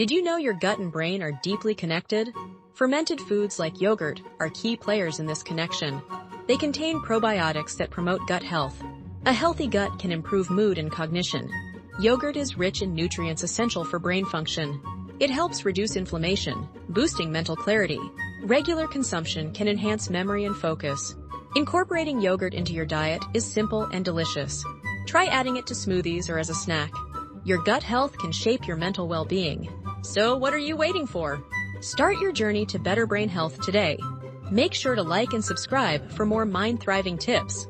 Did you know your gut and brain are deeply connected? Fermented foods like yogurt are key players in this connection. They contain probiotics that promote gut health. A healthy gut can improve mood and cognition. Yogurt is rich in nutrients essential for brain function. It helps reduce inflammation, boosting mental clarity. Regular consumption can enhance memory and focus. Incorporating yogurt into your diet is simple and delicious. Try adding it to smoothies or as a snack. Your gut health can shape your mental well-being. So what are you waiting for? Start your journey to better brain health today. Make sure to like and subscribe for more mind-thriving tips.